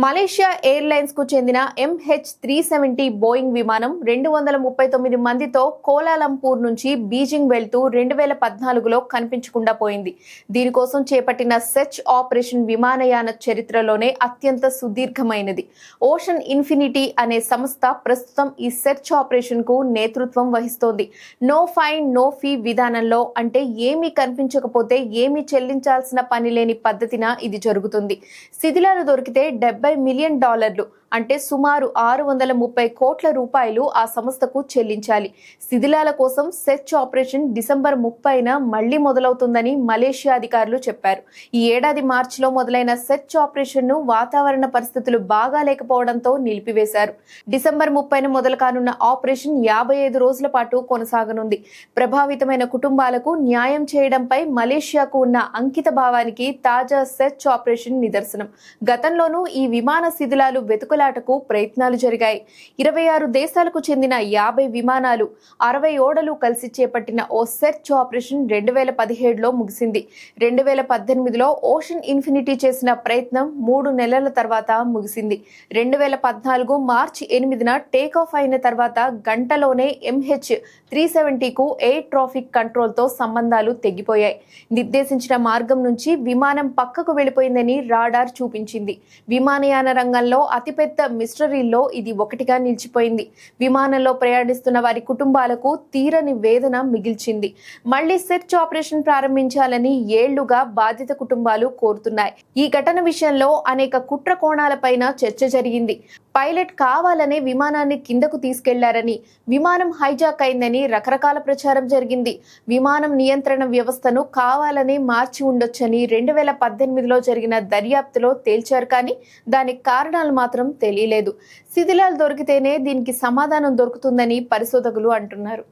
Malaysia airlines కు చెందిన MH370 Boeing విమానం 239 మందితో కోలాలంపూర్ నుంచి బీజింగ్ వెళ్తూ 2014లో కనిపించకుండా పోయింది. దీనికోసం చేపట్టిన సెర్చ్ ఆపరేషన్ విమానయాన చరిత్రలోనే అత్యంత సుదీర్ఘమైనది. ఓషన్ ఇన్ఫినిటీ అనే సంస్థ ప్రస్తుతం ఈ సెర్చ్ ఆపరేషన్ కు నేతృత్వం వహిస్తోంది. నో ఫైండ్ నో ఫీ విధానంలో, అంటే ఏమీ కనిపించకపోతే ఏమీ చెల్లించాల్సిన పని లేని పద్ధతిన ఇది జరుగుతుంది. శిథిలాలు దొరికితే $70 మిలియన్, అంటే సుమారు 630 కోట్ల రూపాయలు ఆ సంస్థకు చెల్లించాలి. శిథిలాల కోసం సెర్చ్ ఆపరేషన్ డిసెంబర్ 30న మళ్లీ మొదలవుతుందని మలేషియా అధికారులు చెప్పారు. ఈ ఏడాది మార్చిలో మొదలైన సెర్చ్ ఆపరేషన్ ను వాతావరణ పరిస్థితులు బాగా లేకపోవడంతో నిలిపివేశారు. డిసెంబర్ 30న మొదలు కానున్న ఆపరేషన్ 55 రోజుల పాటు కొనసాగనుంది. ప్రభావితమైన కుటుంబాలకు న్యాయం చేయడంపై మలేషియాకు ఉన్న అంకిత భావానికి తాజా సెర్చ్ ఆపరేషన్ నిదర్శనం. గతంలోనూ ఈ విమాన శిథిలాలు వెతుకులాటకు ప్రయత్నాలు జరిగాయి. 26 దేశాలకు చెందిన 50 విమానాలు, 60 ఓడలు కలిసి చేపట్టిన ఓ సెర్చ్ ఆపరేషన్ 2017లో ముగిసింది. 2018లో ఓషన్ ఇన్ఫినిటీ చేసిన ప్రయత్నం 3 నెలల తర్వాత ముగిసింది. 2014 మార్చి 8న టేకాఫ్ అయిన తర్వాత గంటలోనే MH370కు ఎయిర్ ట్రాఫిక్ కంట్రోల్తో సంబంధాలు తెగిపోయాయి. నిర్దేశించిన మార్గం నుంచి విమానం పక్కకు వెళ్లిపోయిందని రాడార్ చూపించింది. విమానయాన రంగంలో అతిపెద్ద మిస్టరీల్లో ఇది ఒకటిగా నిలిచిపోయింది. విమానంలో ప్రయాణిస్తున్న వారి కుటుంబాలకు తీరని వేదన మిగిల్చింది. మళ్లీ సెర్చ్ ఆపరేషన్ ప్రారంభించాలని ఏళ్లుగా బాధిత కుటుంబాలు కోరుతున్నాయి. ఈ ఘటన విషయంలో అనేక కుట్ర కోణాలపైన చర్చ జరిగింది. పైలట్ కావాలనే విమానాన్ని కిందకు తీసుకెళ్లారని, విమానం హైజాక్ అయిందని రకరకాల ప్రచారం జరిగింది. విమానం నియంత్రణ వ్యవస్థను కావాలనే మార్చి ఉండొచ్చని 2018లో జరిగిన దర్యాప్తులో తేల్చారు. కానీ దానికి కారణాలు మాత్రం తెలియలేదు. శిథిలాలు దొరికితేనే దీనికి సమాధానం దొరుకుతుందని పరిశోధకులు అంటున్నారు.